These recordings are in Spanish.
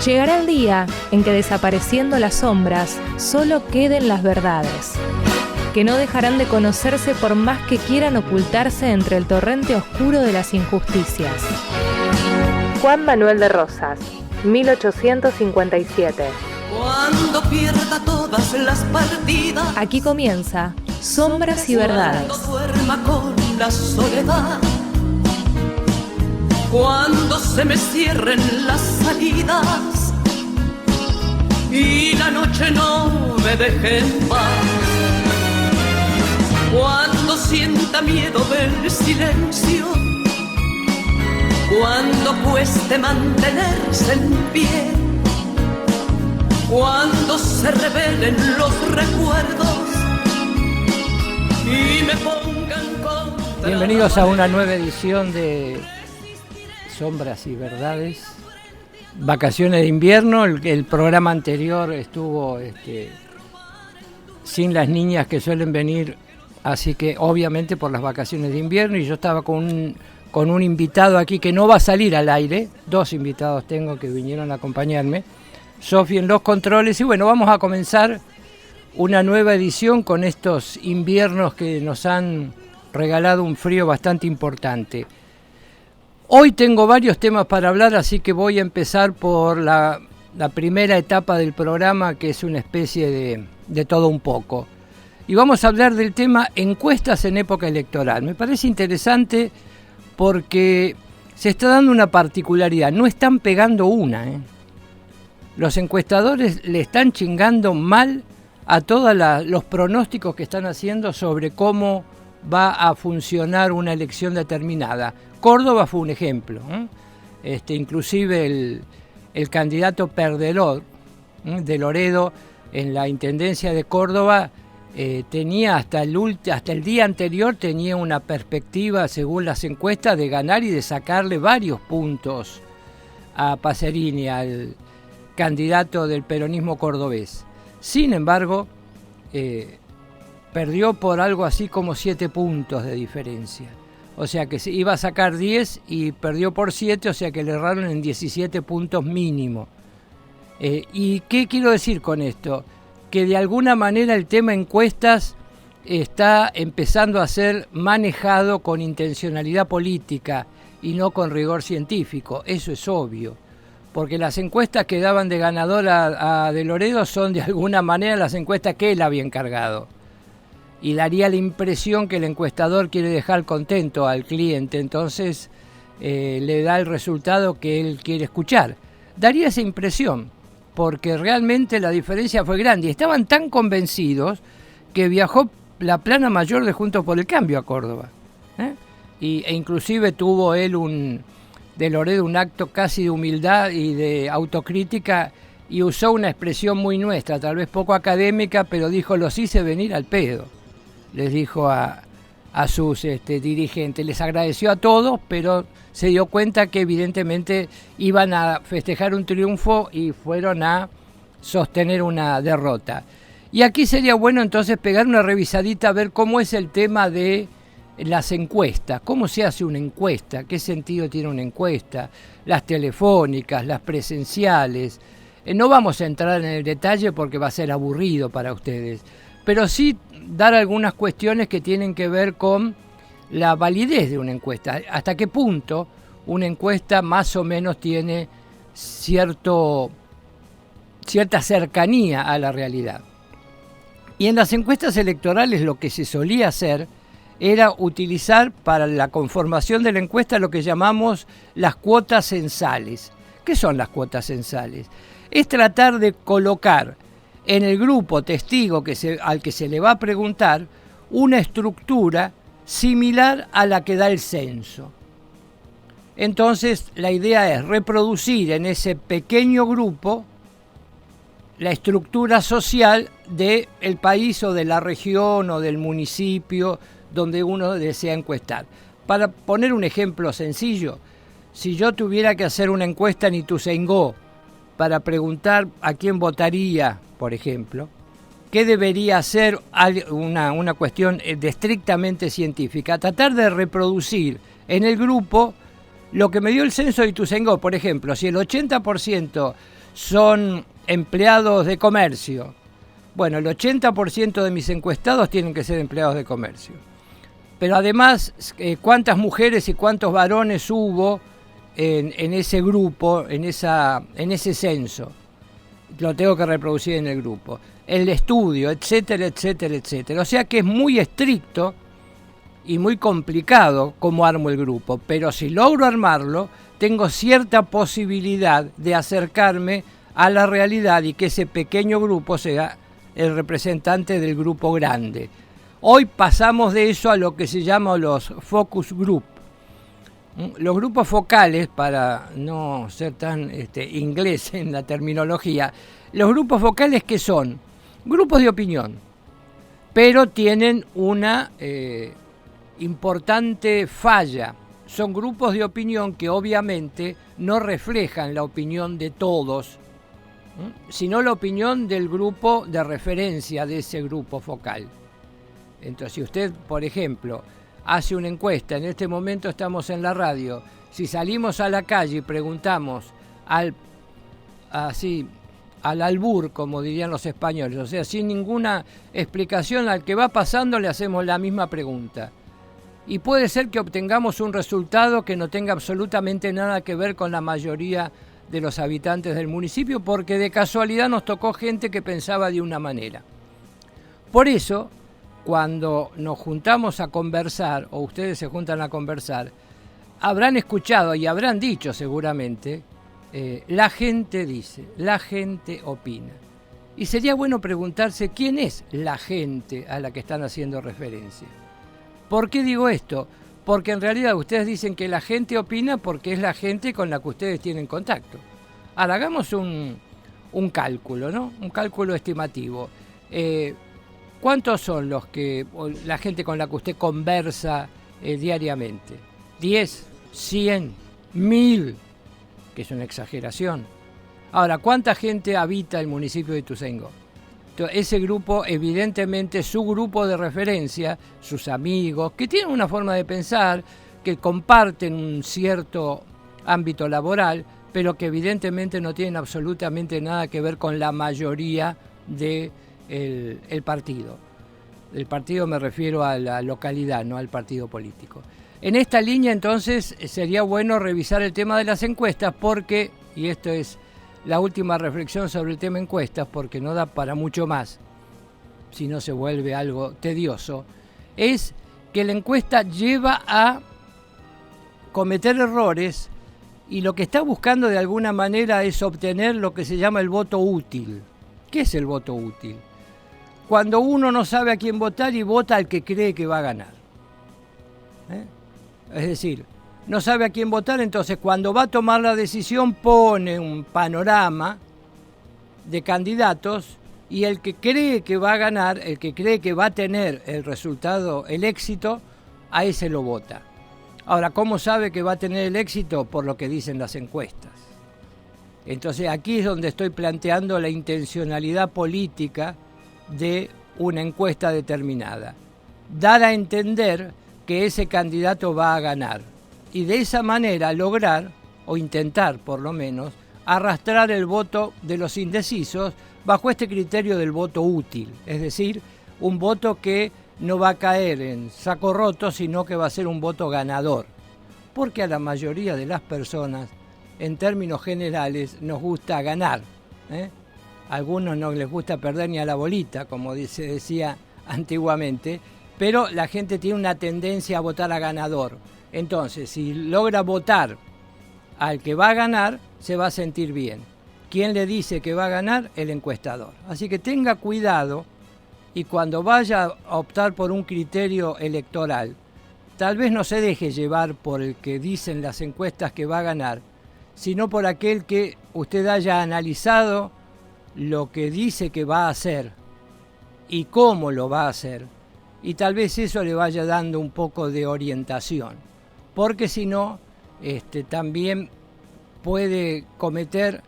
Llegará el día en que desapareciendo las sombras, solo queden las verdades, que no dejarán de conocerse por más que quieran ocultarse entre el torrente oscuro de las injusticias. Juan Manuel de Rosas, 1857. Cuando pierda todas las partidas, Aquí comienza Sombras y Verdades. Cuando duerma con la soledad, cuando se me cierren las salidas y la noche no me deje en paz, cuando sienta miedo del silencio, cuando cueste mantenerse en pie, cuando se revelen los recuerdos y me pongan contra. Bienvenidos a una nueva edición de Sombras y Verdades. Vacaciones de invierno. El programa anterior estuvo sin las niñas que suelen venir, así que obviamente por las vacaciones de invierno, y yo estaba con un invitado aquí que no va a salir al aire. Dos invitados tengo que vinieron a acompañarme. Sofi en los controles, y bueno, vamos a comenzar una nueva edición con estos inviernos que nos han regalado un frío bastante importante. Hoy tengo varios temas para hablar, así que voy a empezar por la primera etapa del programa, que es una especie de todo un poco. Y vamos a hablar del tema encuestas en época electoral. Me parece interesante porque se está dando una particularidad, no están pegando una, Los encuestadores le están chingando mal a todos los pronósticos que están haciendo sobre cómo va a funcionar una elección determinada. Córdoba fue un ejemplo, inclusive el candidato perdedor de Loredo en la intendencia de Córdoba tenía hasta el día anterior tenía una perspectiva, según las encuestas, de ganar y de sacarle varios puntos a Pacerini, al candidato del peronismo cordobés. Sin embargo, perdió por algo así como 7 puntos de diferencia. O sea que iba a sacar 10 y perdió por 7, o sea que le erraron en 17 puntos mínimo. ¿Y qué quiero decir con esto? Que de alguna manera el tema encuestas está empezando a ser manejado con intencionalidad política y no con rigor científico. Eso es obvio, porque las encuestas que daban de ganador a De Loredo son de alguna manera las encuestas que él había encargado. Y daría la impresión que el encuestador quiere dejar contento al cliente, entonces le da el resultado que él quiere escuchar. Daría esa impresión, porque realmente la diferencia fue grande. Y estaban tan convencidos que viajó la plana mayor de Juntos por el Cambio a Córdoba. E inclusive tuvo él de Loredo un acto casi de humildad y de autocrítica, y usó una expresión muy nuestra, tal vez poco académica, pero dijo: los hice venir al pedo. Les dijo a sus dirigentes, les agradeció a todos, pero se dio cuenta que evidentemente iban a festejar un triunfo y fueron a sostener una derrota. Y aquí sería bueno entonces pegar una revisadita a ver cómo es el tema de las encuestas, cómo se hace una encuesta, qué sentido tiene una encuesta, las telefónicas, las presenciales. No vamos a entrar en el detalle porque va a ser aburrido para ustedes, pero sí dar algunas cuestiones que tienen que ver con la validez de una encuesta. Hasta qué punto una encuesta más o menos tiene cierta cercanía a la realidad. Y en las encuestas electorales lo que se solía hacer era utilizar para la conformación de la encuesta lo que llamamos las cuotas censales. ¿Qué son las cuotas censales? Es tratar de colocar en el grupo testigo al que se le va a preguntar una estructura similar a la que da el censo. Entonces la idea es reproducir en ese pequeño grupo la estructura social del país o de la región o del municipio donde uno desea encuestar. Para poner un ejemplo sencillo, si yo tuviera que hacer una encuesta en Ituzaingó para preguntar a quién votaría, por ejemplo, ¿qué debería hacer una cuestión estrictamente científica? Tratar de reproducir en el grupo lo que me dio el censo de Ituzaingó. Por ejemplo, si el 80% son empleados de comercio. Bueno, el 80% de mis encuestados tienen que ser empleados de comercio. Pero además, ¿cuántas mujeres y cuántos varones hubo en ese grupo, en ese censo? Lo tengo que reproducir en el grupo. El estudio, etcétera, etcétera, etcétera. O sea que es muy estricto y muy complicado cómo armo el grupo. Pero si logro armarlo, tengo cierta posibilidad de acercarme a la realidad y que ese pequeño grupo sea el representante del grupo grande. Hoy pasamos de eso a lo que se llama los focus group. Los grupos focales, para no ser tan inglés en la terminología, los grupos focales, ¿qué son? Grupos de opinión, pero tienen una importante falla. Son grupos de opinión que obviamente no reflejan la opinión de todos, sino la opinión del grupo de referencia de ese grupo focal. Entonces, si usted, por ejemplo, hace una encuesta, en este momento estamos en la radio, si salimos a la calle y preguntamos al albur, como dirían los españoles, o sea, sin ninguna explicación, al que va pasando le hacemos la misma pregunta. Y puede ser que obtengamos un resultado que no tenga absolutamente nada que ver con la mayoría de los habitantes del municipio, porque de casualidad nos tocó gente que pensaba de una manera. Por eso, cuando nos juntamos a conversar, o ustedes se juntan a conversar, habrán escuchado y habrán dicho seguramente, la gente dice, la gente opina. Y sería bueno preguntarse quién es la gente a la que están haciendo referencia. ¿Por qué digo esto? Porque en realidad ustedes dicen que la gente opina porque es la gente con la que ustedes tienen contacto. Ahora, hagamos un cálculo, ¿no? Un cálculo estimativo. ¿Cuántos son la gente con la que usted conversa diariamente? ¿10, 100, 1000? Que es una exageración. Ahora, ¿cuánta gente habita el municipio de Ituzaingó? Entonces, ese grupo, evidentemente, su grupo de referencia, sus amigos, que tienen una forma de pensar, que comparten un cierto ámbito laboral, pero que evidentemente no tienen absolutamente nada que ver con la mayoría del partido. El partido me refiero a la localidad, no al partido político. En esta línea, entonces, sería bueno revisar el tema de las encuestas porque, y esto es la última reflexión sobre el tema encuestas, porque no da para mucho más, si no se vuelve algo tedioso, es que la encuesta lleva a cometer errores y lo que está buscando de alguna manera es obtener lo que se llama el voto útil. ¿Qué es el voto útil? Cuando uno no sabe a quién votar y vota al que cree que va a ganar. Es decir, no sabe a quién votar, entonces cuando va a tomar la decisión pone un panorama de candidatos y el que cree que va a ganar, el que cree que va a tener el resultado, el éxito, a ese lo vota. Ahora, ¿cómo sabe que va a tener el éxito? Por lo que dicen las encuestas. Entonces aquí es donde estoy planteando la intencionalidad política de una encuesta determinada. Dar a entender que ese candidato va a ganar. Y de esa manera lograr, o intentar por lo menos, arrastrar el voto de los indecisos bajo este criterio del voto útil. Es decir, un voto que no va a caer en saco roto, sino que va a ser un voto ganador. Porque a la mayoría de las personas, en términos generales, nos gusta ganar. A algunos no les gusta perder ni a la bolita, como se decía antiguamente, pero la gente tiene una tendencia a votar a ganador. Entonces, si logra votar al que va a ganar, se va a sentir bien. ¿Quién le dice que va a ganar? El encuestador. Así que tenga cuidado y cuando vaya a optar por un criterio electoral, tal vez no se deje llevar por el que dicen las encuestas que va a ganar, sino por aquel que usted haya analizado lo que dice que va a hacer y cómo lo va a hacer. Y tal vez eso le vaya dando un poco de orientación. Porque si no, también puede cometer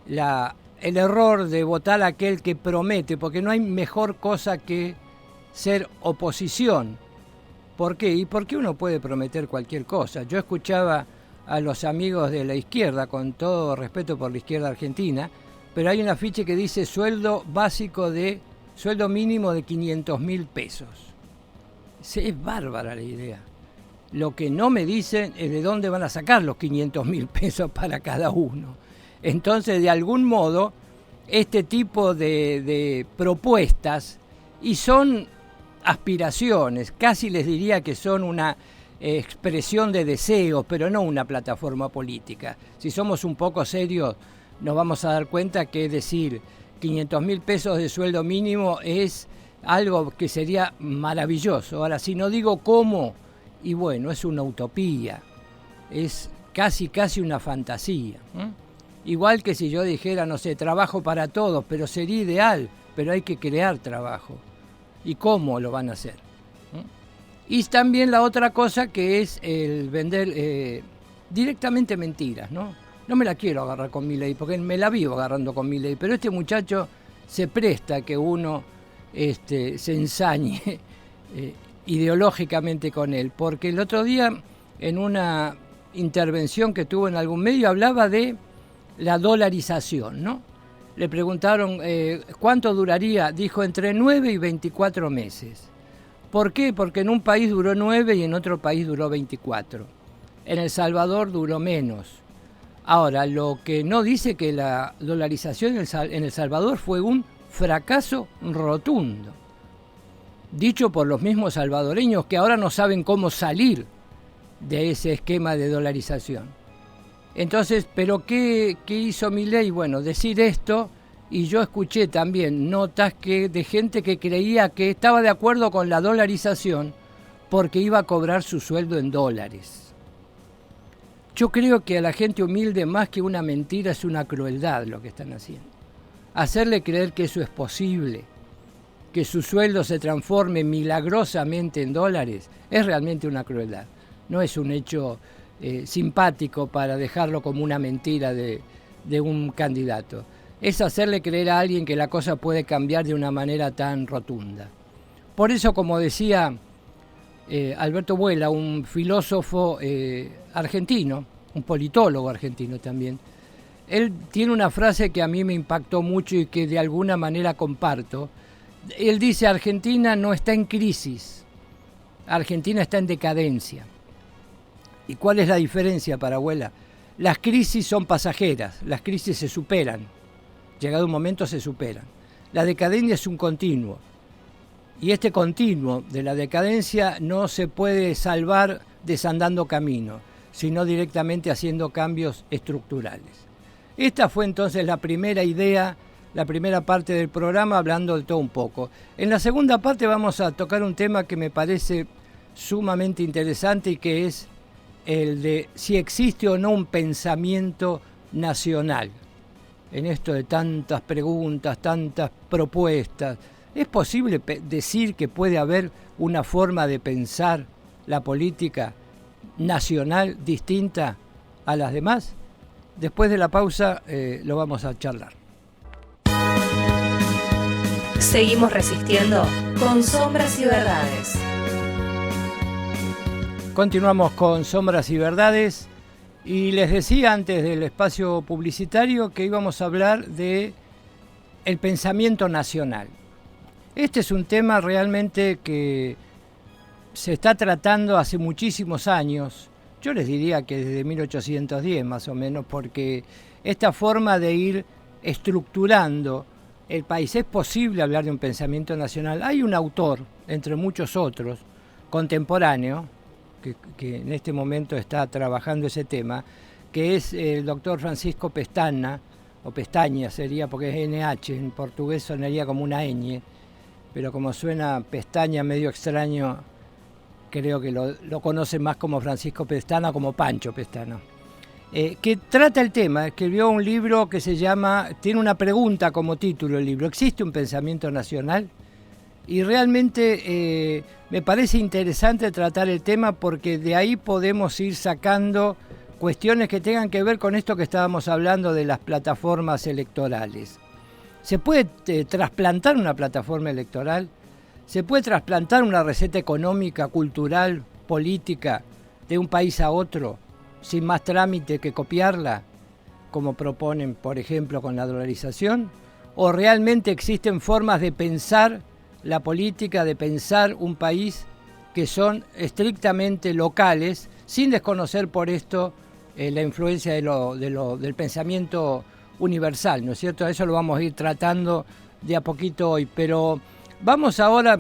el error de votar a aquel que promete, porque no hay mejor cosa que ser oposición. ¿Por qué? Y porque uno puede prometer cualquier cosa. Yo escuchaba a los amigos de la izquierda, con todo respeto por la izquierda argentina, pero hay un afiche que dice sueldo mínimo de 500.000 pesos. Es bárbara la idea. Lo que no me dicen es de dónde van a sacar los 500.000 pesos para cada uno. Entonces, de algún modo, este tipo de propuestas, y son aspiraciones, casi les diría que son una expresión de deseos, pero no una plataforma política. Si somos un poco serios, nos vamos a dar cuenta que decir 500.000 pesos de sueldo mínimo es algo que sería maravilloso. Ahora, si no digo cómo, y bueno, es una utopía, es casi una fantasía. Igual que si yo dijera, no sé, trabajo para todos, pero sería ideal, pero hay que crear trabajo. ¿Y cómo lo van a hacer? Y también la otra cosa que es el vender directamente mentiras, ¿no? No me la quiero agarrar con Milei, porque me la vivo agarrando con Milei, pero este muchacho se presta a que uno se ensañe ideológicamente con él, porque el otro día en una intervención que tuvo en algún medio hablaba de la dolarización, ¿no? Le preguntaron cuánto duraría, dijo entre 9 y 24 meses. ¿Por qué? Porque en un país duró 9 y en otro país duró 24. En El Salvador duró menos. Ahora, lo que no dice que la dolarización en El Salvador fue un fracaso rotundo, dicho por los mismos salvadoreños que ahora no saben cómo salir de ese esquema de dolarización. Entonces, ¿pero qué hizo Milei? Bueno, decir esto, y yo escuché también notas de gente que creía que estaba de acuerdo con la dolarización porque iba a cobrar su sueldo en dólares. Yo creo que a la gente humilde, más que una mentira, es una crueldad lo que están haciendo. Hacerle creer que eso es posible, que su sueldo se transforme milagrosamente en dólares, es realmente una crueldad. No es un hecho simpático para dejarlo como una mentira de un candidato. Es hacerle creer a alguien que la cosa puede cambiar de una manera tan rotunda. Por eso, como decía Alberto Vuela, un filósofo argentino, un politólogo argentino también, él tiene una frase que a mí me impactó mucho y que de alguna manera comparto. Él dice: Argentina no está en crisis, Argentina está en decadencia. ¿Y cuál es la diferencia, para Vuela? Las crisis son pasajeras, las crisis se superan, llegado un momento se superan. La decadencia es un continuo, y este continuo de la decadencia no se puede salvar desandando camino, sino directamente haciendo cambios estructurales. Esta fue entonces la primera idea, la primera parte del programa, hablando de todo un poco. En la segunda parte vamos a tocar un tema que me parece sumamente interesante y que es el de si existe o no un pensamiento nacional. En esto de tantas preguntas, tantas propuestas, ¿es posible decir que puede haber una forma de pensar la política nacional distinta a las demás? Después de la pausa lo vamos a charlar. Seguimos resistiendo con Sombras y Verdades. Continuamos con Sombras y Verdades y les decía antes del espacio publicitario que íbamos a hablar de el pensamiento nacional. Este es un tema realmente que se está tratando hace muchísimos años, yo les diría que desde 1810 más o menos, porque esta forma de ir estructurando el país, es posible hablar de un pensamiento nacional. Hay un autor, entre muchos otros, contemporáneo, que en este momento está trabajando ese tema, que es el doctor Francisco Pestana, o Pestaña sería, porque es NH, en portugués sonaría como una ñ, pero como suena Pestaña medio extraño, creo que lo conocen más como Francisco Pestana, como Pancho Pestana, que trata el tema. Escribió un libro que se llama, tiene una pregunta como título el libro: ¿existe un pensamiento nacional? Y realmente me parece interesante tratar el tema porque de ahí podemos ir sacando cuestiones que tengan que ver con esto que estábamos hablando de las plataformas electorales. ¿Se puede trasplantar una plataforma electoral? ¿Se puede trasplantar una receta económica, cultural, política de un país a otro sin más trámite que copiarla? como proponen, por ejemplo, con la dolarización? ¿O realmente existen formas de pensar la política, de pensar un país que son estrictamente locales, sin desconocer por esto la influencia del pensamiento universal, ¿no es cierto? Eso lo vamos a ir tratando de a poquito hoy, pero vamos ahora,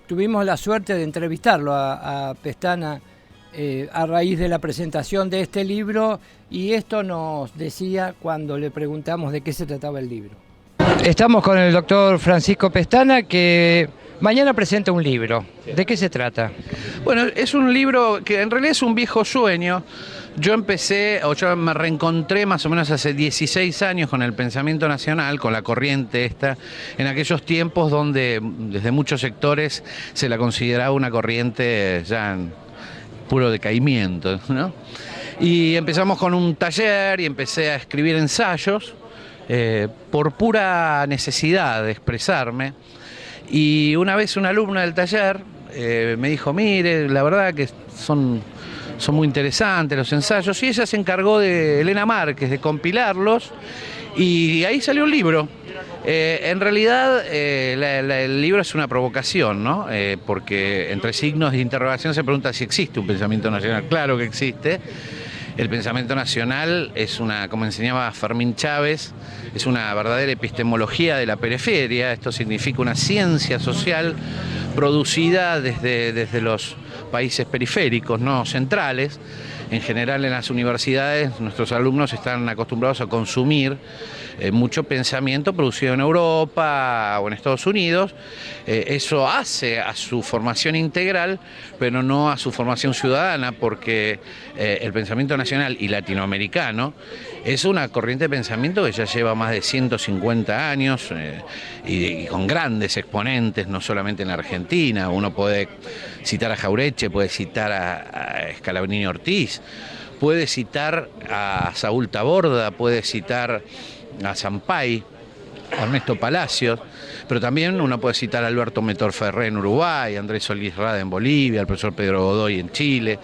tuvimos la suerte de entrevistarlo a Pestana a raíz de la presentación de este libro, y esto nos decía cuando le preguntamos de qué se trataba el libro. Estamos con el doctor Francisco Pestana, que mañana presenta un libro. ¿De qué se trata? Bueno, es un libro que en realidad es un viejo sueño. Yo me reencontré más o menos hace 16 años con el pensamiento nacional, con la corriente esta, en aquellos tiempos donde desde muchos sectores se la consideraba una corriente ya en puro decaimiento, ¿no? Y empezamos con un taller y empecé a escribir ensayos por pura necesidad de expresarme. Y una vez una alumna del taller me dijo, mire, la verdad que son muy interesantes los ensayos, y ella se encargó de Elena Márquez de compilarlos, y ahí salió un libro. En realidad el libro es una provocación, ¿no? Porque entre signos de interrogación se pregunta si existe un pensamiento nacional. Claro que existe. El pensamiento nacional es como enseñaba Fermín Chávez, es una verdadera epistemología de la periferia. Esto significa una ciencia social producida desde los países periféricos, no centrales. En general en las universidades nuestros alumnos están acostumbrados a consumir mucho pensamiento producido en Europa o en Estados Unidos. Eso hace a su formación integral, pero no a su formación ciudadana, porque el pensamiento nacional y latinoamericano es una corriente de pensamiento que ya lleva más de 150 años y con grandes exponentes, no solamente en la Argentina. Uno puede citar a Jauretche, puede citar a Scalabrini Ortiz, puede citar a Saúl Taborda, puede citar a Sampay, a Ernesto Palacios, pero también uno puede citar a Alberto Metor Ferré en Uruguay, a Andrés Solís Rada en Bolivia, al profesor Pedro Godoy en Chile,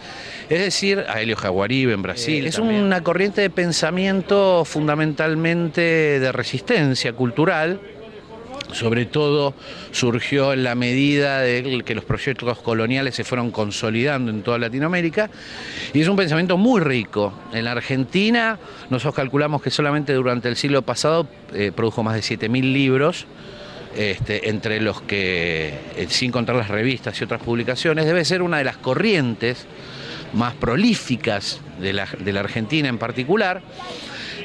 es decir, a Helio Jaguaribe en Brasil. Es una corriente de pensamiento fundamentalmente de resistencia cultural. Sobre todo surgió en la medida de que los proyectos coloniales se fueron consolidando en toda Latinoamérica, y es un pensamiento muy rico. En la Argentina nosotros calculamos que solamente durante el siglo pasado produjo más de 7.000 libros, entre los que, sin contar las revistas y otras publicaciones, debe ser una de las corrientes más prolíficas de la Argentina en particular.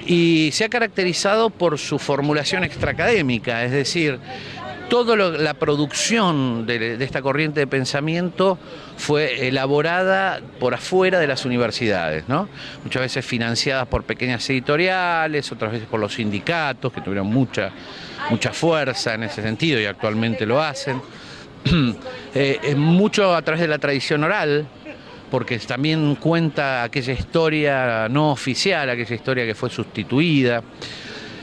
Y se ha caracterizado por su formulación extraacadémica, es decir, toda la producción de esta corriente de pensamiento fue elaborada por afuera de las universidades, ¿no? Muchas veces financiadas por pequeñas editoriales, otras veces por los sindicatos, que tuvieron mucha fuerza en ese sentido y actualmente lo hacen. Mucho a través de la tradición oral, porque también cuenta aquella historia no oficial, aquella historia que fue sustituida.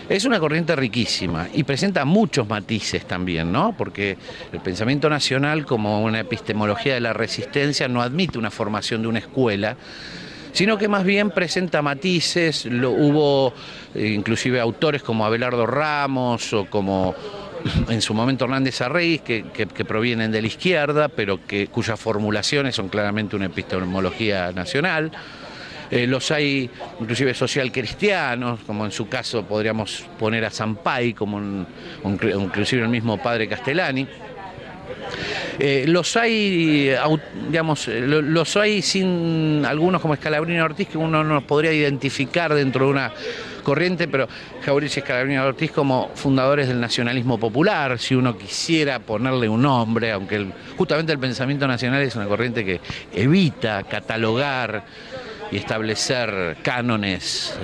Es una corriente riquísima y presenta muchos matices también, ¿no? Porque el pensamiento nacional, como una epistemología de la resistencia, no admite una formación de una escuela, sino que más bien presenta matices. Hubo inclusive autores como Abelardo Ramos o como en su momento Hernández Arraiz, que provienen de la izquierda, pero cuyas formulaciones son claramente una epistemología nacional. Los hay inclusive social cristianos, como en su caso podríamos poner a Sampay, como inclusive el mismo padre Castellani. Los hay, digamos, los hay sin algunos como Scalabrini Ortiz, que uno no podría identificar dentro de una corriente, pero Jauretche y Scalabrini Ortiz como fundadores del nacionalismo popular, si uno quisiera ponerle un nombre, aunque justamente el pensamiento nacional es una corriente que evita catalogar y establecer cánones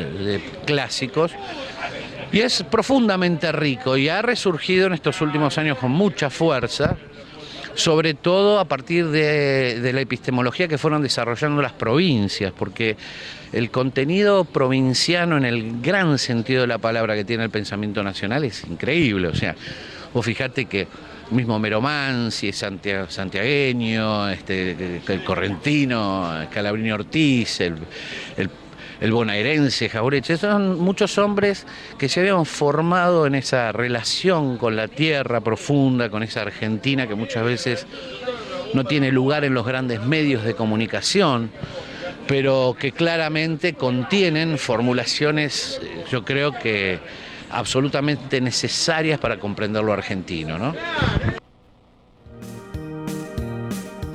clásicos, y es profundamente rico y ha resurgido en estos últimos años con mucha fuerza, sobre todo a partir de la epistemología que fueron desarrollando las provincias, porque el contenido provinciano en el gran sentido de la palabra que tiene el pensamiento nacional es increíble. O sea, vos fijate que mismo Meromansi es santiagueño, el correntino, Scalabrini Ortiz, el bonaerense Jauretche, son muchos hombres que se habían formado en esa relación con la tierra profunda, con esa Argentina que muchas veces no tiene lugar en los grandes medios de comunicación, pero que claramente contienen formulaciones, yo creo que absolutamente necesarias para comprender lo argentino, ¿no?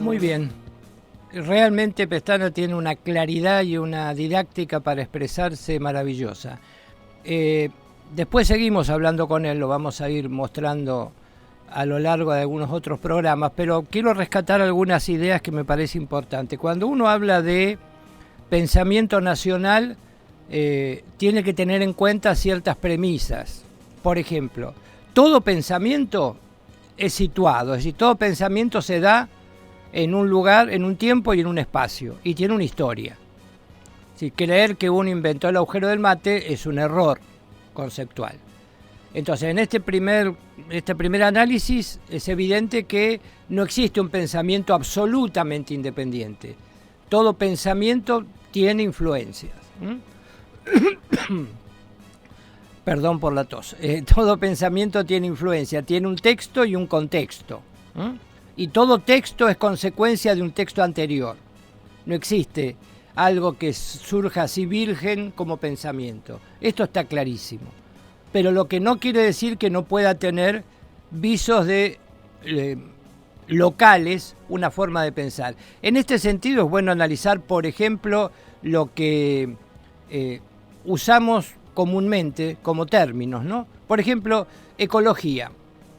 Muy bien. Realmente Pestana tiene una claridad y una didáctica para expresarse maravillosa. Después seguimos hablando con él, lo vamos a ir mostrando a lo largo de algunos otros programas, pero quiero rescatar algunas ideas que me parece importante. Cuando uno habla de pensamiento nacional, tiene que tener en cuenta ciertas premisas. Por ejemplo, todo pensamiento es situado, es decir, todo pensamiento se da en un lugar, en un tiempo y en un espacio, y tiene una historia. Si creer que uno inventó el agujero del mate es un error conceptual. Entonces, en este primer análisis es evidente que no existe un pensamiento absolutamente independiente. Todo pensamiento tiene influencias. Perdón por la tos. Todo pensamiento tiene influencia, tiene un texto y un contexto. Y todo texto es consecuencia de un texto anterior. No existe algo que surja así virgen como pensamiento. Esto está clarísimo. Pero lo que no quiere decir que no pueda tener visos de locales una forma de pensar. En este sentido es bueno analizar, por ejemplo, lo que usamos comúnmente como términos, ¿no? Por ejemplo, ecología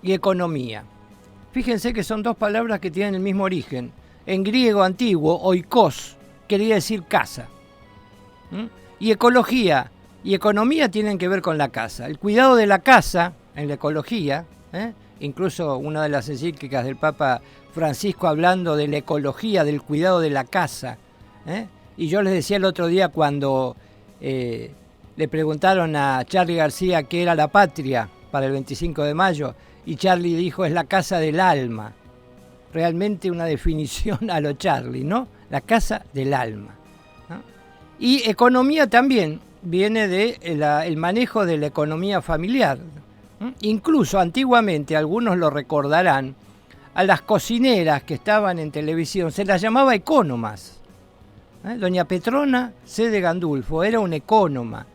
y economía. Fíjense que son dos palabras que tienen el mismo origen. En griego antiguo, oikos, quería decir casa. Y ecología y economía tienen que ver con la casa. El cuidado de la casa en la ecología, incluso una de las encíclicas del Papa Francisco hablando de la ecología, del cuidado de la casa. Y yo les decía el otro día cuando le preguntaron a Charly García qué era la patria para el 25 de mayo, y Charly dijo, es la casa del alma. Realmente una definición a lo Charly, ¿no? La casa del alma, ¿no? Y economía también viene de el manejo de la economía familiar. Incluso antiguamente, algunos lo recordarán, a las cocineras que estaban en televisión se las llamaba ecónomas. Doña Petrona C. de Gandulfo era una ecónoma,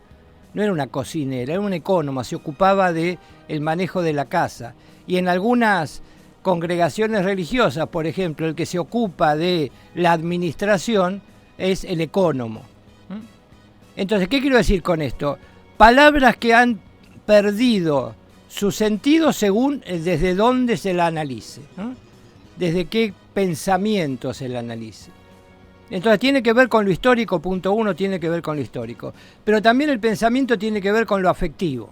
no era una cocinera, era una ecónoma, se ocupaba de el manejo de la casa. Y en algunas congregaciones religiosas, por ejemplo, el que se ocupa de la administración es el ecónomo. Entonces, ¿qué quiero decir con esto? Palabras que han perdido su sentido según desde dónde se la analice, ¿no? Desde qué pensamiento se la analice. Entonces tiene que ver con lo histórico, punto uno, tiene que ver con lo histórico. Pero también el pensamiento tiene que ver con lo afectivo.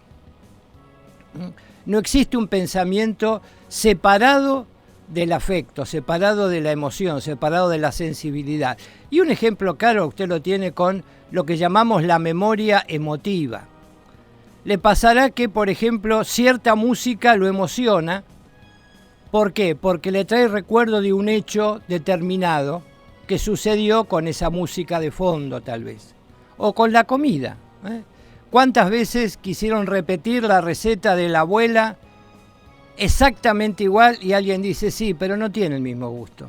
No existe un pensamiento separado del afecto, separado de la emoción, separado de la sensibilidad. Y un ejemplo claro, usted lo tiene con lo que llamamos la memoria emotiva. Le pasará que, por ejemplo, cierta música lo emociona. ¿Por qué? Porque le trae recuerdo de un hecho determinado que sucedió con esa música de fondo, tal vez. O con la comida. ¿Cuántas veces quisieron repetir la receta de la abuela exactamente igual y alguien dice, sí, pero no tiene el mismo gusto?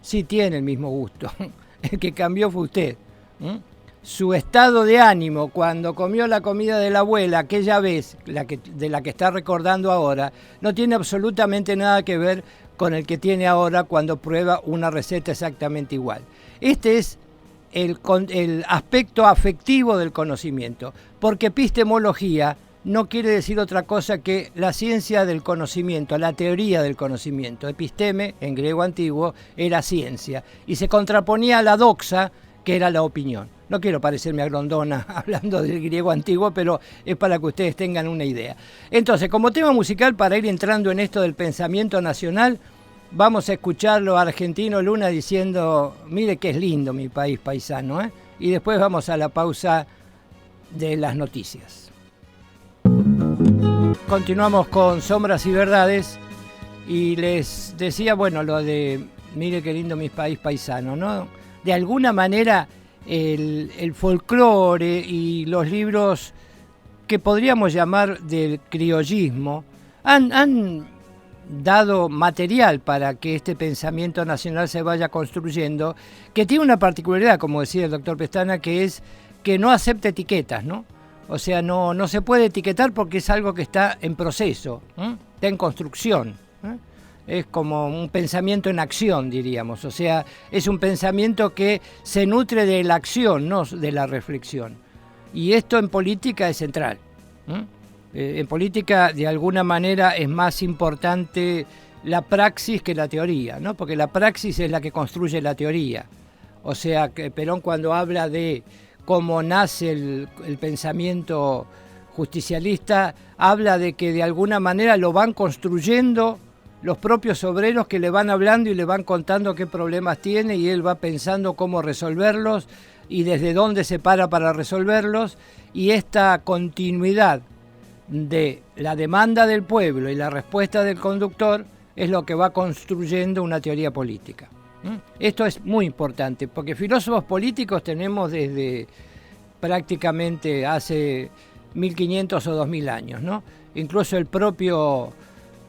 Sí tiene el mismo gusto. El que cambió fue usted. Su estado de ánimo cuando comió la comida de la abuela aquella vez, de la que está recordando ahora, no tiene absolutamente nada que ver con el que tiene ahora cuando prueba una receta exactamente igual. Este es el aspecto afectivo del conocimiento, porque epistemología no quiere decir otra cosa que la ciencia del conocimiento, la teoría del conocimiento. Episteme, en griego antiguo, era ciencia, y se contraponía a la doxa, que era la opinión. No quiero parecerme a Grondona hablando del griego antiguo, pero es para que ustedes tengan una idea. Entonces, como tema musical, para ir entrando en esto del pensamiento nacional, vamos a escucharlo a Argentino Luna diciendo, mire que es lindo mi país paisano, y después vamos a la pausa de las noticias. Continuamos con Sombras y Verdades, y les decía, bueno, lo de, mire qué lindo mi país paisano, ¿no? De alguna manera, el folclore y los libros que podríamos llamar del criollismo han dado material para que este pensamiento nacional se vaya construyendo, que tiene una particularidad, como decía el doctor Pestana, que es que no acepta etiquetas, ¿no? O sea, no se puede etiquetar porque es algo que está en proceso, está en construcción. Es como un pensamiento en acción, diríamos. O sea, es un pensamiento que se nutre de la acción, no de la reflexión. Y esto en política es central. En política, de alguna manera, es más importante la praxis que la teoría, ¿no? Porque la praxis es la que construye la teoría. O sea, que Perón, cuando habla de cómo nace el pensamiento justicialista, habla de que de alguna manera lo van construyendo los propios obreros, que le van hablando y le van contando qué problemas tiene, y él va pensando cómo resolverlos y desde dónde se para resolverlos, y esta continuidad de la demanda del pueblo y la respuesta del conductor es lo que va construyendo una teoría política. Esto es muy importante, porque filósofos políticos tenemos desde prácticamente hace 1500 o 2000 años, ¿no? Incluso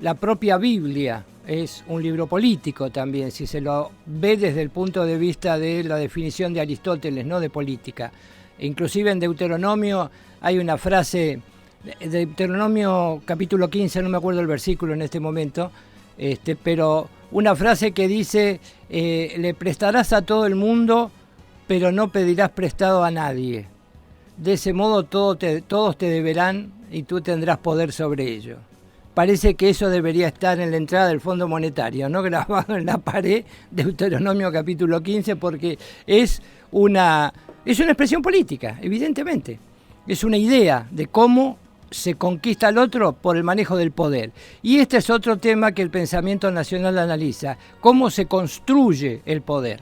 la propia Biblia es un libro político también, si se lo ve desde el punto de vista de la definición de Aristóteles, ¿no? De política. Inclusive en Deuteronomio hay una frase, Deuteronomio capítulo 15, no me acuerdo el versículo en este momento, pero una frase que dice, le prestarás a todo el mundo, pero no pedirás prestado a nadie. De ese modo todos te deberán y tú tendrás poder sobre ellos. Parece que eso debería estar en la entrada del Fondo Monetario, ¿no? Grabado en la pared de Deuteronomio capítulo 15, porque es una expresión política, evidentemente. Es una idea de cómo se conquista al otro por el manejo del poder. Y este es otro tema que el pensamiento nacional analiza, cómo se construye el poder.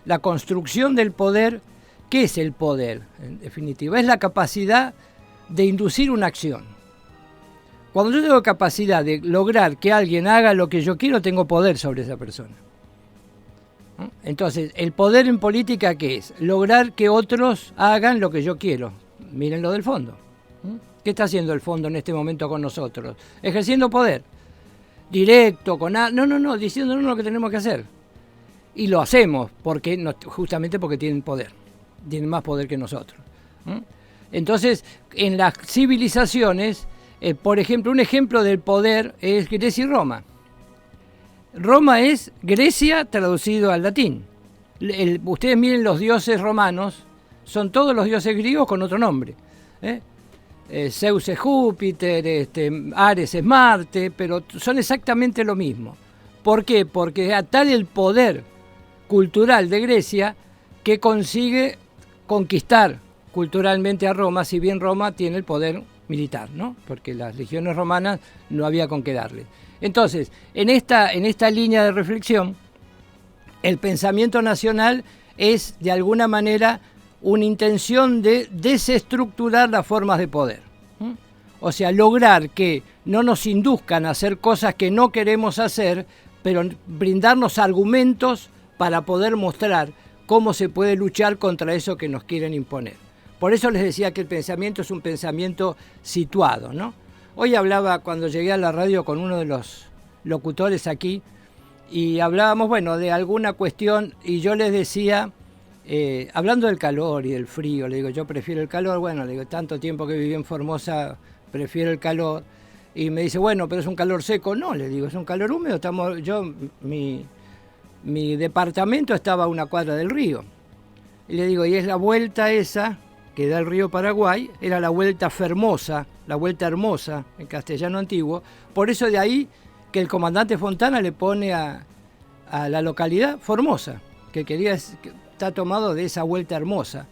La construcción del poder, ¿qué es el poder? En definitiva, es la capacidad de inducir una acción. Cuando yo tengo capacidad de lograr que alguien haga lo que yo quiero, tengo poder sobre esa persona. Entonces, el poder en política, ¿qué es? Lograr que otros hagan lo que yo quiero. Miren lo del fondo. ¿Qué está haciendo el fondo en este momento con nosotros? Ejerciendo poder. Directo, diciéndonos lo que tenemos que hacer. Y lo hacemos justamente porque tienen poder. Tienen más poder que nosotros. Entonces, en las civilizaciones, por ejemplo, un ejemplo del poder es Grecia y Roma. Roma es Grecia traducido al latín. Ustedes miren los dioses romanos, son todos los dioses griegos con otro nombre. Zeus es Júpiter, Ares es Marte, pero son exactamente lo mismo. ¿Por qué? Porque es tal el poder cultural de Grecia que consigue conquistar culturalmente a Roma, si bien Roma tiene el poder militar, ¿no? Porque las legiones romanas no había con qué darle. Entonces, en esta línea de reflexión, el pensamiento nacional es, de alguna manera, una intención de desestructurar las formas de poder. O sea, lograr que no nos induzcan a hacer cosas que no queremos hacer, pero brindarnos argumentos para poder mostrar cómo se puede luchar contra eso que nos quieren imponer. Por eso les decía que el pensamiento es un pensamiento situado, ¿no? Hoy hablaba, cuando llegué a la radio, con uno de los locutores aquí, y hablábamos, de alguna cuestión, y yo les decía, hablando del calor y del frío, le digo, yo prefiero el calor, le digo, tanto tiempo que viví en Formosa, prefiero el calor, y me dice, pero es un calor seco. No, le digo, es un calor húmedo, mi departamento estaba a una cuadra del río, y le digo, y es la vuelta esa que da el río Paraguay, era la vuelta Fermosa, la vuelta hermosa, en castellano antiguo. Por eso de ahí que el comandante Fontana le pone a la localidad Formosa, que está tomado de esa vuelta hermosa.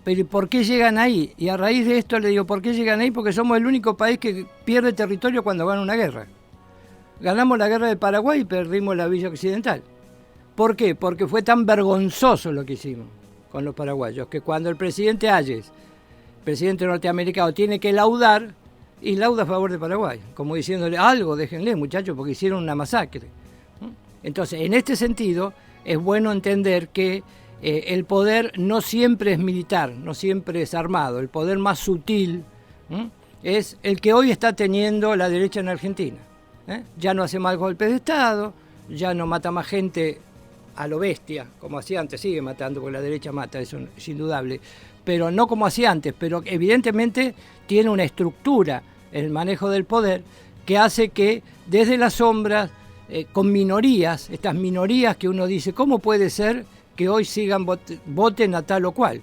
Pero ¿por qué llegan ahí? Y a raíz de esto le digo, ¿por qué llegan ahí? Porque somos el único país que pierde territorio cuando gana una guerra. Ganamos la guerra de Paraguay y perdimos la Villa Occidental. ¿Por qué? Porque fue tan vergonzoso lo que hicimos con los paraguayos, que cuando el presidente Hayes, presidente norteamericano, tiene que laudar, y lauda a favor de Paraguay, como diciéndole algo, déjenle muchachos, porque hicieron una masacre. Entonces, en este sentido, es bueno entender que el poder no siempre es militar, no siempre es armado. El poder más sutil es el que hoy está teniendo la derecha en Argentina. Ya no hace más golpes de Estado, ya no mata más gente a lo bestia, como hacía antes, sigue matando, porque la derecha mata, eso es indudable, pero no como hacía antes, pero evidentemente tiene una estructura en el manejo del poder que hace que desde las sombras, con minorías, estas minorías que uno dice, ¿cómo puede ser que hoy sigan voten a tal o cual?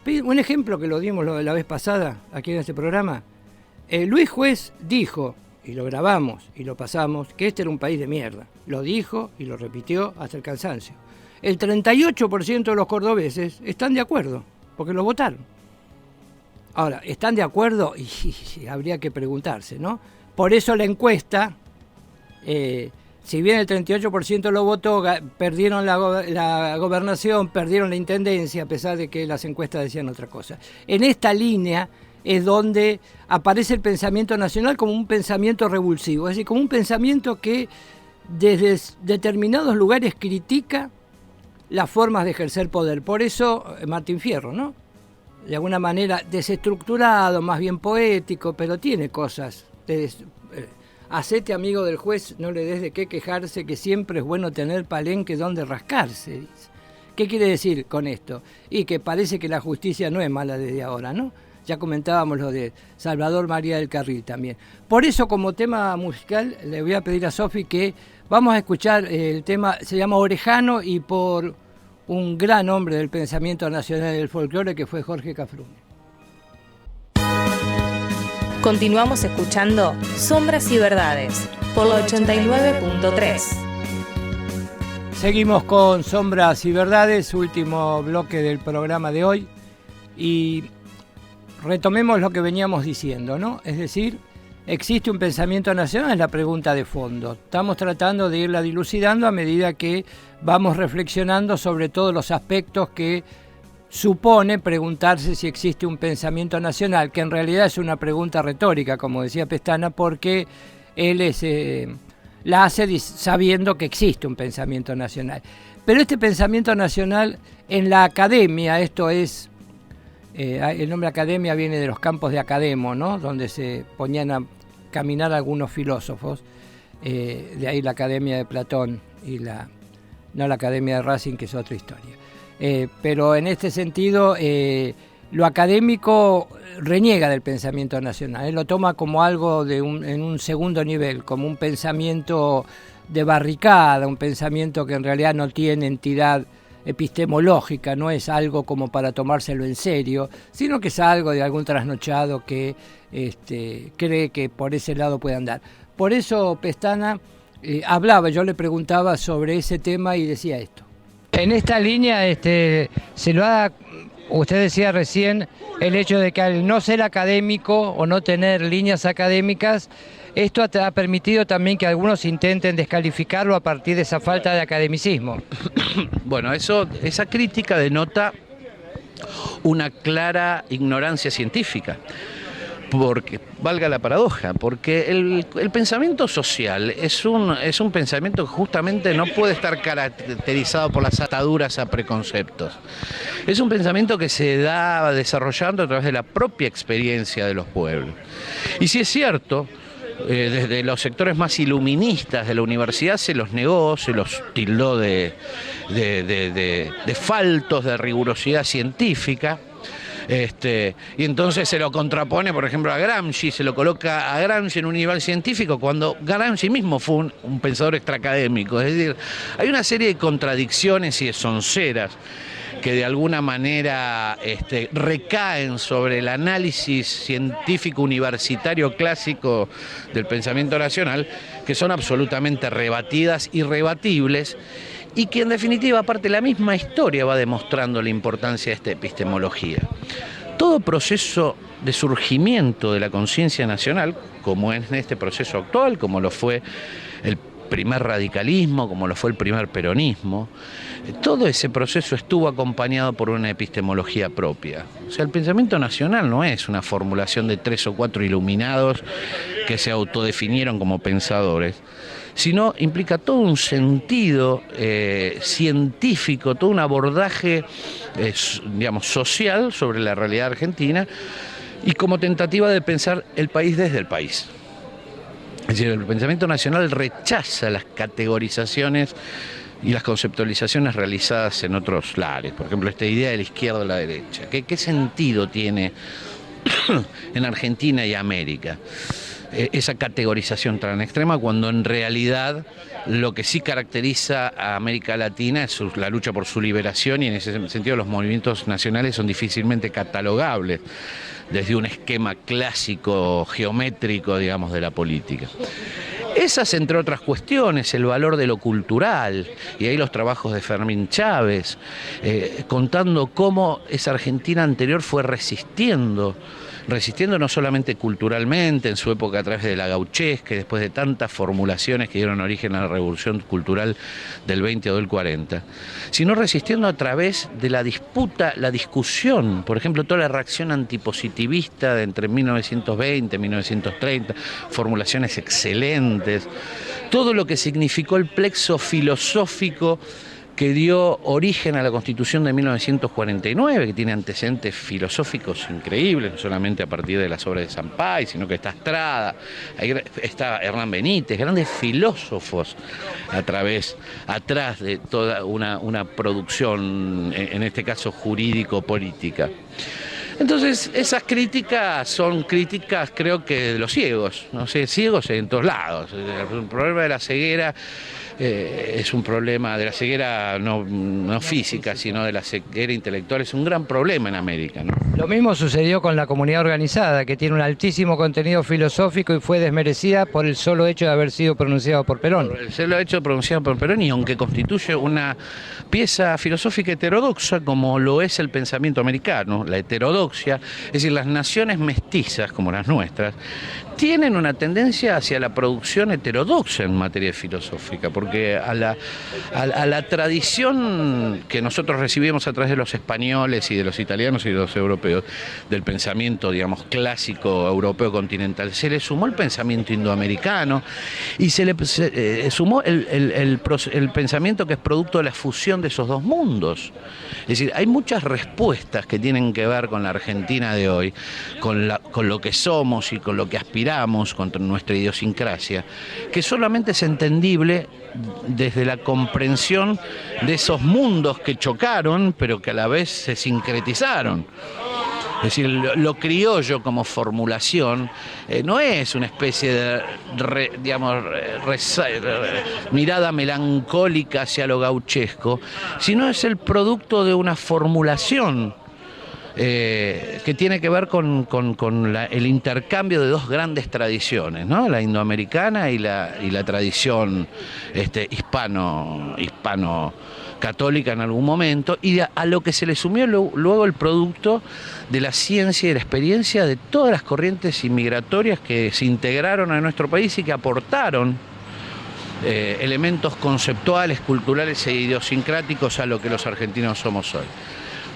Un ejemplo que lo dimos la vez pasada aquí en este programa, Luis Juez dijo, y lo grabamos y lo pasamos, que este era un país de mierda. Lo dijo y lo repitió hasta el cansancio. El 38% de los cordobeses están de acuerdo, porque lo votaron. Ahora, ¿están de acuerdo? Y habría que preguntarse, ¿no? Por eso la encuesta, si bien el 38% lo votó, perdieron la gobernación, perdieron la intendencia, a pesar de que las encuestas decían otra cosa. En esta línea es donde aparece el pensamiento nacional como un pensamiento revulsivo, es decir, como un pensamiento que desde determinados lugares critica las formas de ejercer poder. Por eso Martín Fierro, ¿no? De alguna manera desestructurado, más bien poético, pero tiene cosas. Hacete amigo del juez, no le des de qué quejarse, que siempre es bueno tener palenque donde rascarse, dice. ¿Qué quiere decir con esto? Y que parece que la justicia no es mala desde ahora, ¿no? Ya comentábamos lo de Salvador María del Carril también. Por eso, como tema musical, le voy a pedir a Sofi que vamos a escuchar el tema, se llama Orejano, y por un gran hombre del pensamiento nacional del folclore que fue Jorge Cafrune. Continuamos escuchando Sombras y Verdades por la 89.3. Seguimos con Sombras y Verdades, último bloque del programa de hoy, y retomemos lo que veníamos diciendo, ¿no? Es decir, ¿existe un pensamiento nacional? Es la pregunta de fondo. Estamos tratando de irla dilucidando a medida que vamos reflexionando sobre todos los aspectos que supone preguntarse si existe un pensamiento nacional, que en realidad es una pregunta retórica, como decía Pestana, porque él la hace sabiendo que existe un pensamiento nacional. Pero este pensamiento nacional en la academia, esto es, el nombre academia viene de los campos de Academo, ¿no? Donde se ponían a caminar algunos filósofos, de ahí la academia de Platón y no la academia de Racing, que es otra historia. Pero en este sentido, lo académico reniega del pensamiento nacional, lo toma como algo en un segundo nivel, como un pensamiento de barricada, un pensamiento que en realidad no tiene entidad epistemológica, no es algo como para tomárselo en serio, sino que es algo de algún trasnochado que cree que por ese lado puede andar. Por eso Pestana yo le preguntaba sobre ese tema y decía esto. En esta línea se lo ha, usted decía recién, el hecho de que al no ser académico o no tener líneas académicas, esto ha permitido también que algunos intenten descalificarlo a partir de esa falta de academicismo. Bueno, esa crítica denota una clara ignorancia científica. Porque, valga la paradoja, porque el pensamiento social es un pensamiento que justamente no puede estar caracterizado por las ataduras a preconceptos. Es un pensamiento que se da desarrollando a través de la propia experiencia de los pueblos. Y si es cierto, desde los sectores más iluministas de la universidad se los negó, se los tildó de faltos de rigurosidad científica. Y entonces se lo contrapone, por ejemplo, a Gramsci, se lo coloca a Gramsci en un nivel científico cuando Gramsci mismo fue un pensador extraacadémico. Es decir, hay una serie de contradicciones y de sonceras que de alguna manera recaen sobre el análisis científico universitario clásico del pensamiento nacional, que son absolutamente rebatidas, irrebatibles, y que en definitiva, aparte, la misma historia va demostrando la importancia de esta epistemología. Todo proceso de surgimiento de la conciencia nacional, como es en este proceso actual, como lo fue el primer radicalismo, como lo fue el primer peronismo. Todo ese proceso estuvo acompañado por una epistemología propia. O sea, el pensamiento nacional no es una formulación de 3 o 4 iluminados que se autodefinieron como pensadores, sino implica todo un sentido científico, todo un abordaje, digamos, social sobre la realidad argentina y como tentativa de pensar el país desde el país. Es decir, el pensamiento nacional rechaza las categorizaciones y las conceptualizaciones realizadas en otros lares. Por ejemplo, esta idea de la izquierda o la derecha. ¿Qué sentido tiene en Argentina y América esa categorización tan extrema, cuando en realidad lo que sí caracteriza a América Latina es la lucha por su liberación, y en ese sentido los movimientos nacionales son difícilmente catalogables desde un esquema clásico, geométrico, digamos, de la política? Esas, entre otras cuestiones, el valor de lo cultural, y ahí los trabajos de Fermín Chávez, contando cómo esa Argentina anterior fue resistiendo no solamente culturalmente, en su época a través de la gauchesca, después de tantas formulaciones que dieron origen a la revolución cultural del 20 o del 40, sino resistiendo a través de la disputa, la discusión, por ejemplo, toda la reacción antipositivista de entre 1920 y 1930, formulaciones excelentes, todo lo que significó el plexo filosófico que dio origen a la Constitución de 1949, que tiene antecedentes filosóficos increíbles, no solamente a partir de las obras de Sampay, sino que está Estrada, ahí está Hernán Benítez, grandes filósofos atrás de toda una producción, en este caso jurídico-política. Entonces, esas críticas son críticas, creo que de los ciegos, no sé, ciegos en todos lados. El problema de la ceguera es un problema de la ceguera no física, sino de la ceguera intelectual, es un gran problema en América, ¿no? Lo mismo sucedió con la comunidad organizada, que tiene un altísimo contenido filosófico y fue desmerecida por el solo hecho de haber sido pronunciado por Perón. El solo hecho pronunciado por Perón, y aunque constituye una pieza filosófica heterodoxa, como lo es el pensamiento americano, la heterodoxia, es decir, las naciones mestizas como las nuestras, tienen una tendencia hacia la producción heterodoxa en materia filosófica, porque a la tradición que nosotros recibimos a través de los españoles y de los italianos y de los europeos, del pensamiento, digamos, clásico europeo continental, se le sumó el pensamiento indoamericano y se le sumó el pensamiento que es producto de la fusión de esos dos mundos. Es decir, hay muchas respuestas que tienen que ver con la Argentina de hoy, con lo que somos y con lo que aspiramos, con nuestra idiosincrasia, que solamente es entendible desde la comprensión de esos mundos que chocaron, pero que a la vez se sincretizaron. Es decir, lo criollo como formulación no es una especie de mirada melancólica hacia lo gauchesco, sino es el producto de una formulación que tiene que ver con el intercambio de dos grandes tradiciones, ¿no? La indoamericana y la tradición hispano católica en algún momento, y a lo que se le sumió luego el producto de la ciencia y de la experiencia de todas las corrientes inmigratorias que se integraron a nuestro país y que aportaron elementos conceptuales, culturales e idiosincráticos a lo que los argentinos somos hoy.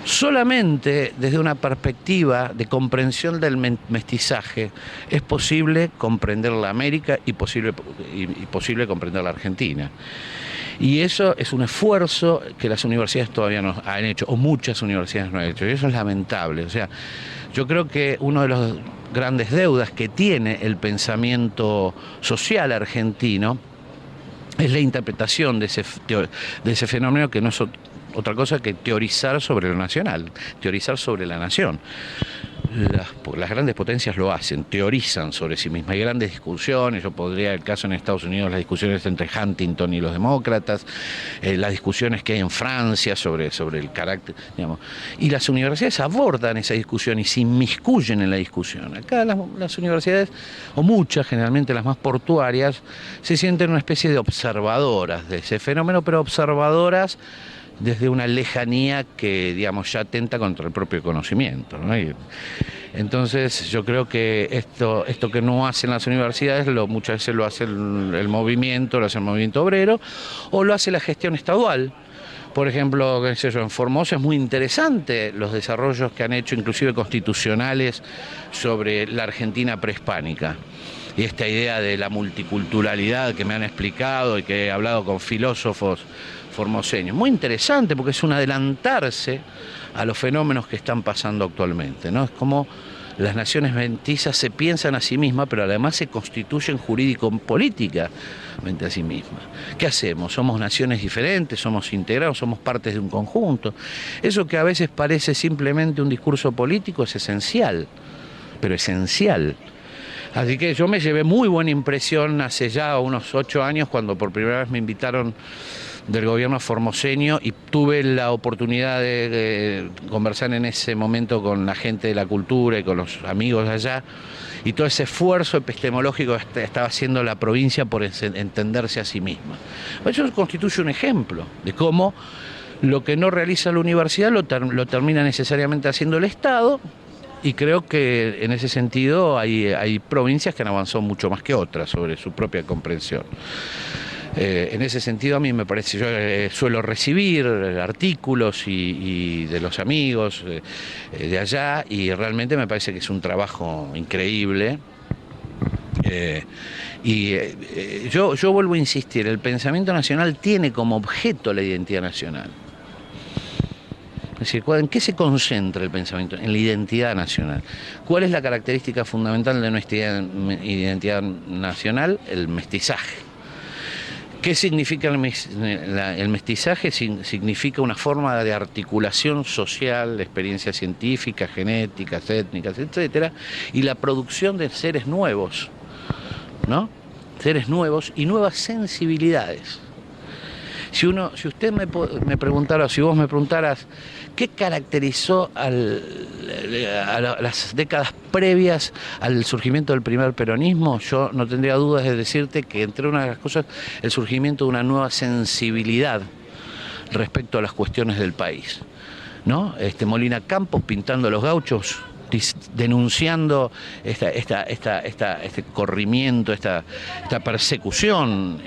Solamente desde una perspectiva de comprensión del mestizaje es posible comprender la América y posible comprender la Argentina. Y eso es un esfuerzo que las universidades todavía no han hecho, o muchas universidades no han hecho, y eso es lamentable. O sea, yo creo que uno de los grandes deudas que tiene el pensamiento social argentino es la interpretación de ese fenómeno, que no es otra cosa que teorizar sobre lo nacional, teorizar sobre la nación. Las grandes potencias lo hacen, teorizan sobre sí mismas. Hay grandes discusiones, yo podría, el caso en Estados Unidos, las discusiones entre Huntington y los demócratas, las discusiones que hay en Francia sobre el carácter, digamos. Y las universidades abordan esa discusión y se inmiscuyen en la discusión. Acá las universidades, o muchas, generalmente las más portuarias, se sienten una especie de observadoras de ese fenómeno, pero observadoras desde una lejanía que, digamos, ya atenta contra el propio conocimiento, ¿no? Entonces yo creo que esto que no hacen las universidades, muchas veces lo hace el movimiento, lo hace el movimiento obrero, o lo hace la gestión estadual. Por ejemplo, qué sé yo, en Formosa es muy interesante los desarrollos que han hecho, inclusive constitucionales, sobre la Argentina prehispánica. Y esta idea de la multiculturalidad que me han explicado y que he hablado con filósofos formoseños. Muy interesante porque es un adelantarse a los fenómenos que están pasando actualmente, ¿no? Es como las naciones mestizas se piensan a sí mismas, pero además se constituyen jurídico-políticamente a sí mismas. ¿Qué hacemos? ¿Somos naciones diferentes? ¿Somos integrados? ¿Somos partes de un conjunto? Eso que a veces parece simplemente un discurso político es esencial, pero esencial. Así que yo me llevé muy buena impresión hace ya unos 8 años cuando por primera vez me invitaron del gobierno formoseño y tuve la oportunidad de conversar en ese momento con la gente de la cultura y con los amigos de allá, y todo ese esfuerzo epistemológico que estaba haciendo la provincia por entenderse a sí misma. Eso constituye un ejemplo de cómo lo que no realiza la universidad lo termina necesariamente haciendo el Estado, y creo que en ese sentido hay provincias que han avanzado mucho más que otras sobre su propia comprensión. En ese sentido a mí me parece, yo suelo recibir artículos y de los amigos de allá, y realmente me parece que es un trabajo increíble. Yo vuelvo a insistir, el pensamiento nacional tiene como objeto la identidad nacional. Es decir, ¿en qué se concentra el pensamiento? En la identidad nacional. ¿Cuál es la característica fundamental de nuestra identidad nacional? El mestizaje. ¿Qué significa el mestizaje? Significa una forma de articulación social, de experiencias científicas, genéticas, étnicas, etcétera, y la producción de seres nuevos, ¿no? Seres nuevos y nuevas sensibilidades. Si usted me preguntara, si vos me preguntaras, ¿qué caracterizó a las décadas previas al surgimiento del primer peronismo? Yo no tendría dudas de decirte que, entre una de las cosas, el surgimiento de una nueva sensibilidad respecto a las cuestiones del país, ¿no? Molina Campos pintando a los gauchos, denunciando este corrimiento, esta persecución.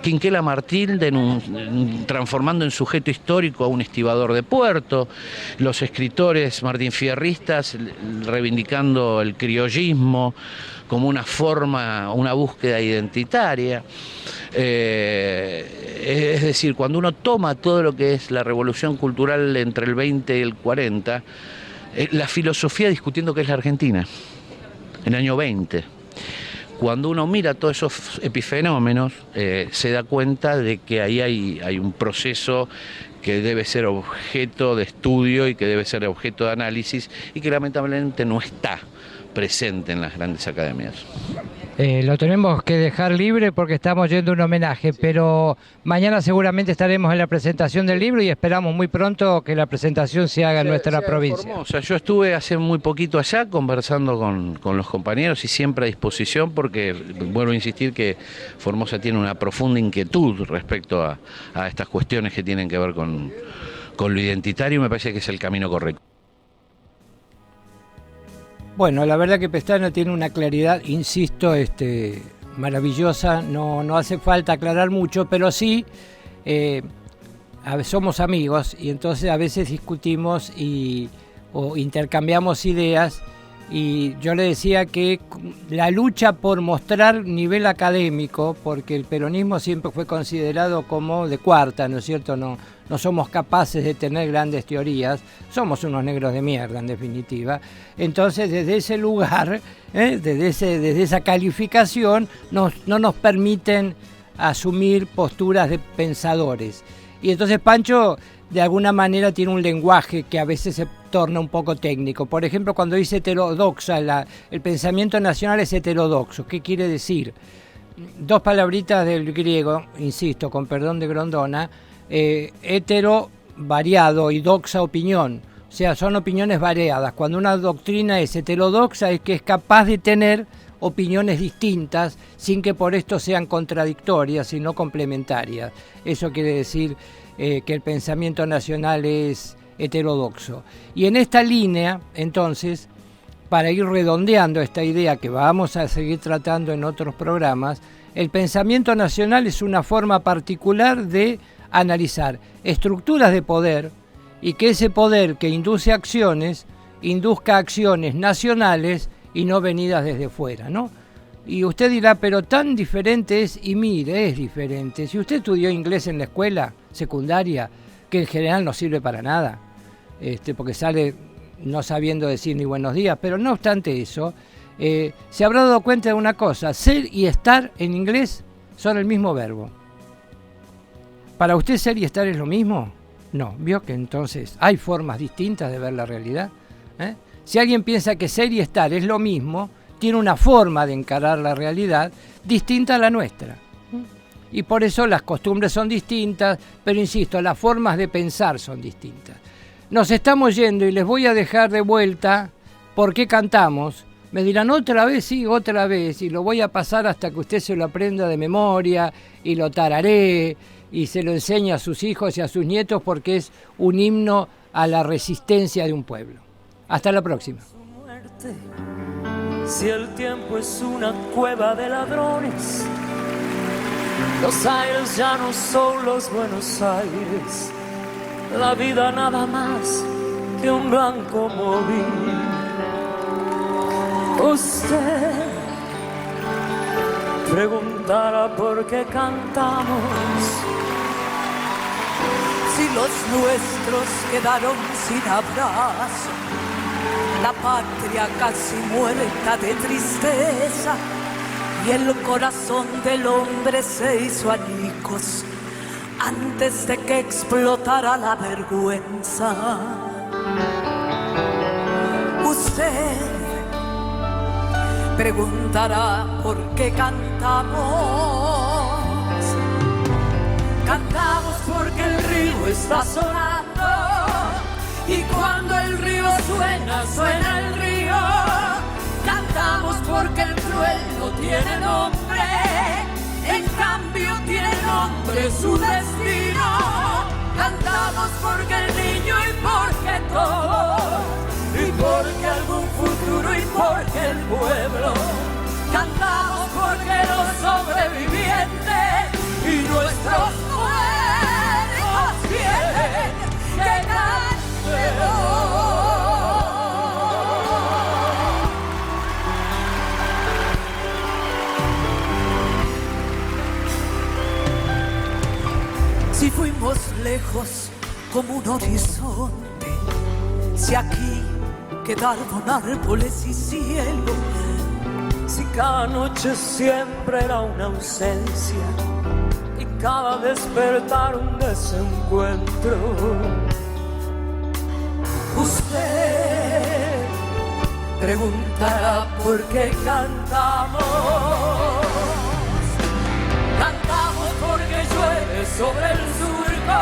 Quinquela Martín transformando en sujeto histórico a un estibador de puerto, los escritores martinfierristas reivindicando el criollismo como una forma, una búsqueda identitaria. Es decir, cuando uno toma todo lo que es la revolución cultural entre el 20 y el 40, la filosofía discutiendo qué es la Argentina, en el año 20. Cuando uno mira todos esos epifenómenos, se da cuenta de que ahí hay un proceso que debe ser objeto de estudio y que debe ser objeto de análisis, y que lamentablemente no está presente en las grandes academias. Lo tenemos que dejar libre porque estamos yendo a un homenaje, pero mañana seguramente estaremos en la presentación del libro y esperamos muy pronto que la presentación se haga en nuestra provincia. Formosa. Yo estuve hace muy poquito allá conversando con los compañeros y siempre a disposición, porque vuelvo a insistir que Formosa tiene una profunda inquietud respecto a estas cuestiones que tienen que ver con lo identitario, y me parece que es el camino correcto. Bueno, la verdad que Pestana tiene una claridad, insisto, maravillosa. No hace falta aclarar mucho, pero sí somos amigos y entonces a veces discutimos o intercambiamos ideas, y yo le decía que la lucha por mostrar nivel académico, porque el peronismo siempre fue considerado como de cuarta, ¿no es cierto? No somos capaces de tener grandes teorías, somos unos negros de mierda en definitiva. Entonces desde ese lugar, desde esa calificación, no nos permiten asumir posturas de pensadores. Y entonces Pancho de alguna manera tiene un lenguaje que a veces se torna un poco técnico. Por ejemplo, cuando dice heterodoxa, el pensamiento nacional es heterodoxo. ¿Qué quiere decir? 2 palabritas del griego, insisto, con perdón de Grondona. Hetero, variado, y doxa, opinión. O sea, son opiniones variadas. Cuando una doctrina es heterodoxa, es que es capaz de tener opiniones distintas sin que por esto sean contradictorias, sino complementarias. Eso quiere decir que el pensamiento nacional es heterodoxo. Y en esta línea, entonces, para ir redondeando esta idea que vamos a seguir tratando en otros programas, el pensamiento nacional es una forma particular de analizar estructuras de poder y que ese poder que induce acciones, induzca acciones nacionales y no venidas desde fuera, ¿no? Y usted dirá, pero tan diferente es, y mire, es diferente. Si usted estudió inglés en la escuela secundaria, que en general no sirve para nada, porque sale no sabiendo decir ni buenos días, pero no obstante eso, se habrá dado cuenta de una cosa: ser y estar en inglés son el mismo verbo. ¿Para usted ser y estar es lo mismo? No, vio que entonces hay formas distintas de ver la realidad. Si alguien piensa que ser y estar es lo mismo, tiene una forma de encarar la realidad distinta a la nuestra. Y por eso las costumbres son distintas, pero insisto, las formas de pensar son distintas. Nos estamos yendo y les voy a dejar de vuelta por qué cantamos. Me dirán, ¿otra vez? Sí, otra vez. Y lo voy a pasar hasta que usted se lo aprenda de memoria y lo tararé y se lo enseñe a sus hijos y a sus nietos, porque es un himno a la resistencia de un pueblo. Hasta la próxima. Si el tiempo es una cueva de ladrones, los aires ya no son los Buenos Aires, la vida nada más que un blanco móvil. Usted preguntará por qué cantamos, si los nuestros quedaron sin abrazo, la patria casi muerta de tristeza, y el corazón del hombre se hizo añicos antes de que explotara la vergüenza. Usted preguntará por qué cantamos. cantamos porque el río está sonando, y cuando el río suena, suena el río. Cantamos porque el cruel no tiene nombre, en cambio tiene nombre su destino. Cantamos porque el niño y porque todo, y porque algún futuro y porque el pueblo. Cantamos porque los sobrevivientes y nuestros cuerpos quieren que cantemos. Si fuimos lejos como un horizonte, si aquí quedaron árboles y cielo, si cada noche siempre era una ausencia y cada despertar un desencuentro. Usted preguntará por qué cantamos. Cantamos porque llueve sobre el surco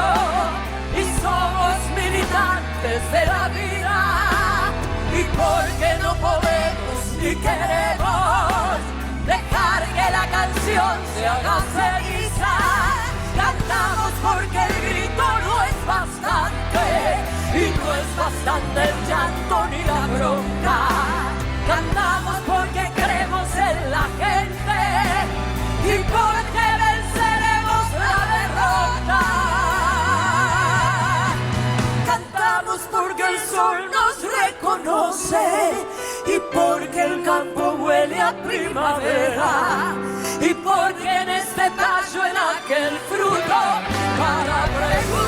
y somos militantes de la vida, y porque no podemos ni queremos dejar que la canción se haga ceniza. Cantamos porque el grito no es bastante, y no es bastante el llanto ni la bronca. Cantamos porque creemos en la gente y porque venceremos la derrota. Cantamos porque el sol nos reconoce y porque el campo huele a primavera, y porque en este tallo, en aquel fruto, para preguntar